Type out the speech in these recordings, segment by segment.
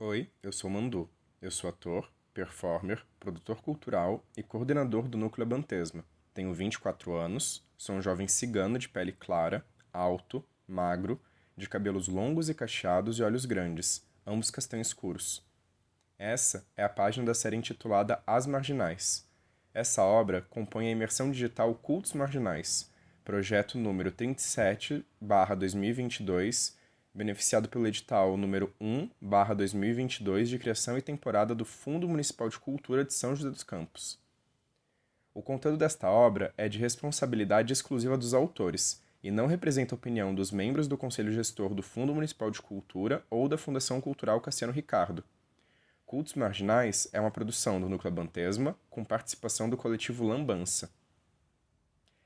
Oi, eu sou Mandu. Eu sou ator, performer, produtor cultural e coordenador do Núcleo Abantesma. Tenho 24 anos, sou um jovem cigano de pele clara, alto, magro, de cabelos longos e cacheados e olhos grandes, ambos castanhos escuros. Essa é a página da série intitulada As Marginais. Essa obra compõe a imersão digital Cultos Marginais, projeto número 37/2022, beneficiado pelo edital número 1/2022 de criação e temporada do Fundo Municipal de Cultura de São José dos Campos. O conteúdo desta obra é de responsabilidade exclusiva dos autores e não representa a opinião dos membros do Conselho Gestor do Fundo Municipal de Cultura ou da Fundação Cultural Cassiano Ricardo. Cultos Marginais é uma produção do Núcleo Abantesma, com participação do coletivo Lambança.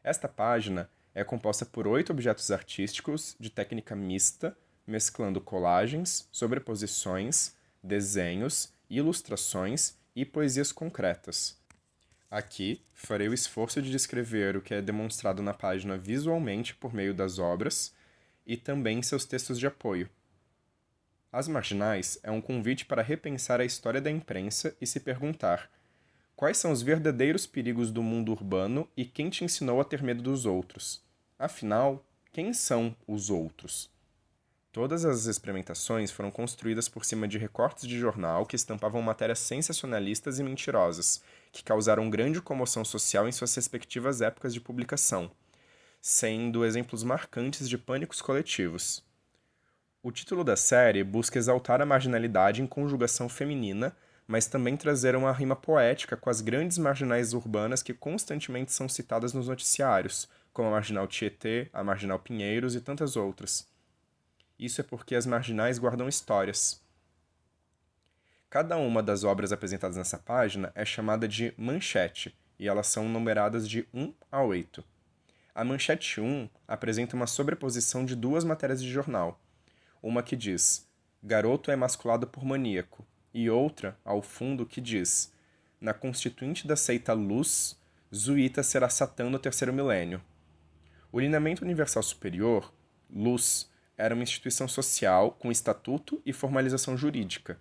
Esta página é composta por 8 objetos artísticos de técnica mista, mesclando colagens, sobreposições, desenhos, ilustrações e poesias concretas. Aqui, farei o esforço de descrever o que é demonstrado na página visualmente por meio das obras e também seus textos de apoio. As Marginais é um convite para repensar a história da imprensa e se perguntar: quais são os verdadeiros perigos do mundo urbano e quem te ensinou a ter medo dos outros? Afinal, quem são os outros? Todas as experimentações foram construídas por cima de recortes de jornal que estampavam matérias sensacionalistas e mentirosas, que causaram grande comoção social em suas respectivas épocas de publicação, sendo exemplos marcantes de pânicos coletivos. O título da série busca exaltar a marginalidade em conjugação feminina, mas também trazer uma rima poética com as grandes marginais urbanas que constantemente são citadas nos noticiários, como a Marginal Tietê, a Marginal Pinheiros e tantas outras. Isso é porque as marginais guardam histórias. Cada uma das obras apresentadas nessa página é chamada de manchete, e elas são numeradas de 1 a 8. A manchete 1 apresenta uma sobreposição de duas matérias de jornal. Uma que diz: garoto é emasculado por maníaco, e outra, ao fundo, que diz: na constituinte da seita Luz, Zuíta será Satã no terceiro milênio. O Lineamento Universal Superior, Luz, era uma instituição social com estatuto e formalização jurídica.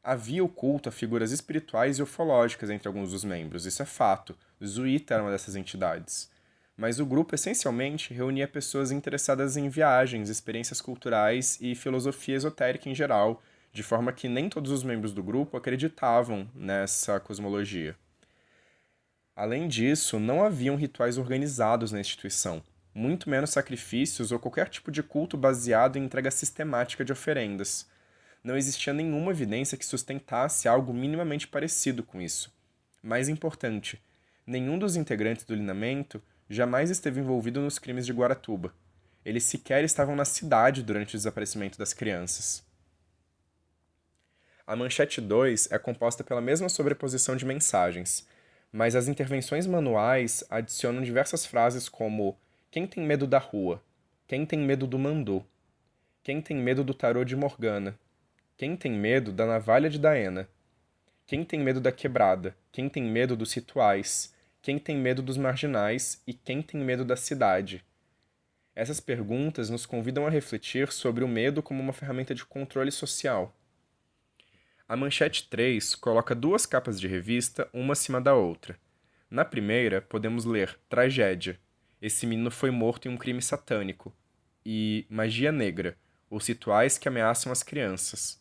Havia o culto a figuras espirituais e ufológicas entre alguns dos membros, isso é fato. Zuíta era uma dessas entidades. Mas o grupo essencialmente reunia pessoas interessadas em viagens, experiências culturais e filosofia esotérica em geral, de forma que nem todos os membros do grupo acreditavam nessa cosmologia. Além disso, não haviam rituais organizados na instituição, muito menos sacrifícios ou qualquer tipo de culto baseado em entrega sistemática de oferendas. Não existia nenhuma evidência que sustentasse algo minimamente parecido com isso. Mais importante, nenhum dos integrantes do lineamento jamais esteve envolvido nos crimes de Guaratuba. Eles sequer estavam na cidade durante o desaparecimento das crianças. A manchete 2 é composta pela mesma sobreposição de mensagens, mas as intervenções manuais adicionam diversas frases como: quem tem medo da rua? Quem tem medo do Mandu? Quem tem medo do tarô de Morgana? Quem tem medo da navalha de Daena? Quem tem medo da quebrada? Quem tem medo dos rituais? Quem tem medo dos marginais e quem tem medo da cidade? Essas perguntas nos convidam a refletir sobre o medo como uma ferramenta de controle social. A manchete 3 coloca duas capas de revista, uma acima da outra. Na primeira, podemos ler Tragédia. Esse menino foi morto em um crime satânico. E Magia Negra. Os rituais que ameaçam as crianças.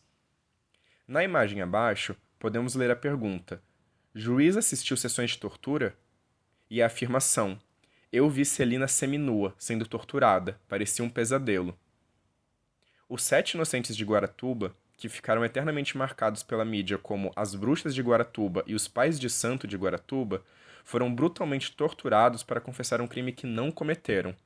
Na imagem abaixo, podemos ler a pergunta: juiz assistiu sessões de tortura? E a afirmação: eu vi Celina seminua, sendo torturada, parecia um pesadelo. Os 7 inocentes de Guaratuba, que ficaram eternamente marcados pela mídia como as bruxas de Guaratuba e os pais de santo de Guaratuba, foram brutalmente torturados para confessar um crime que não cometeram.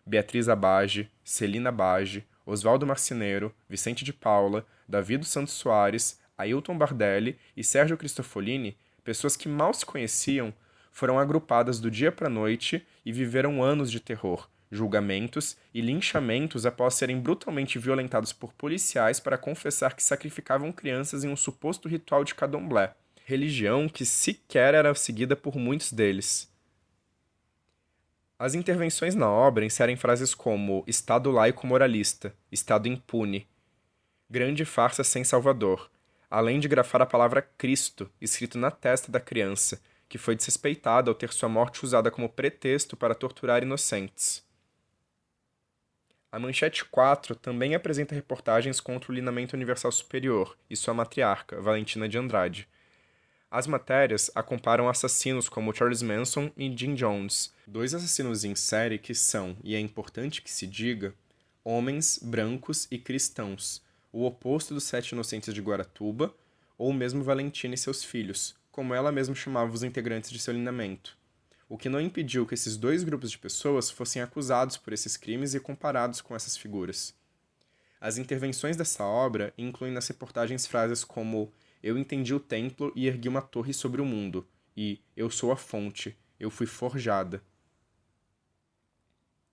Beatriz Abage, Celina Abage, Oswaldo Marceneiro, Vicente de Paula, Davi dos Santos Soares, Ailton Bardelli e Sérgio Cristofolini, pessoas que mal se conheciam, foram agrupadas do dia para a noite e viveram anos de terror, julgamentos e linchamentos após serem brutalmente violentados por policiais para confessar que sacrificavam crianças em um suposto ritual de candomblé, religião que sequer era seguida por muitos deles. As intervenções na obra inserem frases como Estado laico moralista, Estado impune, Grande farsa sem Salvador, além de grafar a palavra Cristo escrito na testa da criança, que foi desrespeitada ao ter sua morte usada como pretexto para torturar inocentes. A Manchete 4 também apresenta reportagens contra o Linamento Universal Superior e sua matriarca, Valentina de Andrade. As matérias a comparam assassinos como Charles Manson e Jim Jones, dois assassinos em série que são, e é importante que se diga, homens brancos e cristãos, o oposto dos Sete Inocentes de Guaratuba, ou mesmo Valentina e seus filhos, como ela mesma chamava os integrantes de seu linamento. O que não impediu que esses dois grupos de pessoas fossem acusados por esses crimes e comparados com essas figuras. As intervenções dessa obra incluem nas reportagens frases como "Eu entendi o templo e ergui uma torre sobre o mundo", e "Eu sou a fonte, eu fui forjada".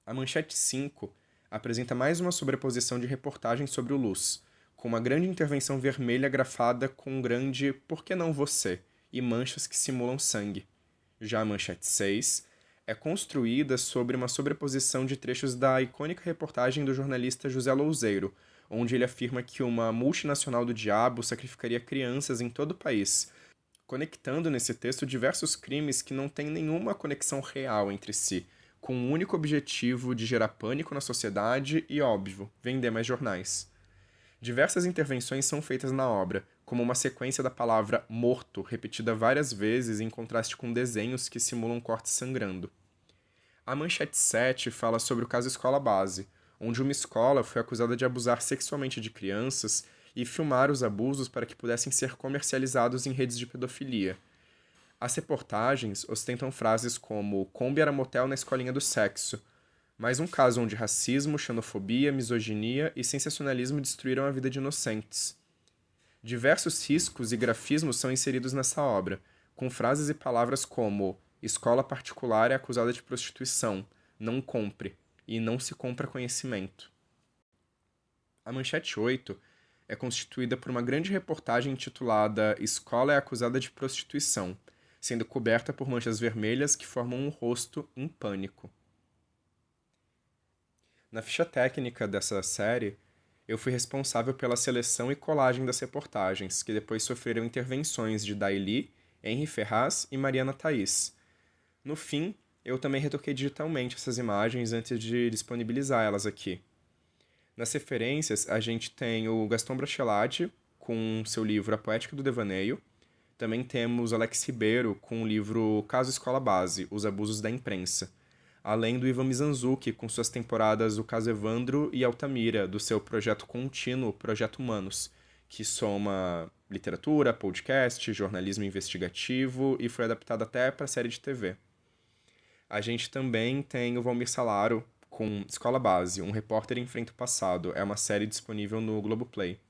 A Manchete 5 apresenta mais uma sobreposição de reportagens sobre o Luz, com uma grande intervenção vermelha grafada com um grande "Por que não você?" e manchas que simulam sangue. Já a Manchete 6 é construída sobre uma sobreposição de trechos da icônica reportagem do jornalista José Louzeiro, onde ele afirma que uma multinacional do diabo sacrificaria crianças em todo o país, conectando nesse texto diversos crimes que não têm nenhuma conexão real entre si, com o único objetivo de gerar pânico na sociedade e, óbvio, vender mais jornais. Diversas intervenções são feitas na obra, como uma sequência da palavra morto repetida várias vezes em contraste com desenhos que simulam cortes sangrando. A Manchete 7 fala sobre o caso Escola Base, onde uma escola foi acusada de abusar sexualmente de crianças e filmar os abusos para que pudessem ser comercializados em redes de pedofilia. As reportagens ostentam frases como "Kombi era motel na escolinha do sexo", mais um caso onde racismo, xenofobia, misoginia e sensacionalismo destruíram a vida de inocentes. Diversos riscos e grafismos são inseridos nessa obra, com frases e palavras como "escola particular é acusada de prostituição", "não compre" e "não se compra conhecimento". A Manchete 8 é constituída por uma grande reportagem intitulada "Escola é acusada de prostituição", sendo coberta por manchas vermelhas que formam um rosto em pânico. Na ficha técnica dessa série, eu fui responsável pela seleção e colagem das reportagens, que depois sofreram intervenções de Daili, Henri Ferraz e Mariana Thaís. No fim, eu também retoquei digitalmente essas imagens antes de disponibilizar elas aqui. Nas referências, a gente tem o Gaston Brachelati, com seu livro A Poética do Devaneio. Também temos Alex Ribeiro, com o livro Caso Escola Base, Os Abusos da Imprensa. Além do Ivan Mizanzuki, com suas temporadas O Caso Evandro e Altamira, do seu projeto contínuo Projeto Humanos, que soma literatura, podcast, jornalismo investigativo e foi adaptado até para série de TV. A gente também tem o Valmir Salaro, com Escola Base, um repórter enfrenta o passado. É uma série disponível no Globoplay.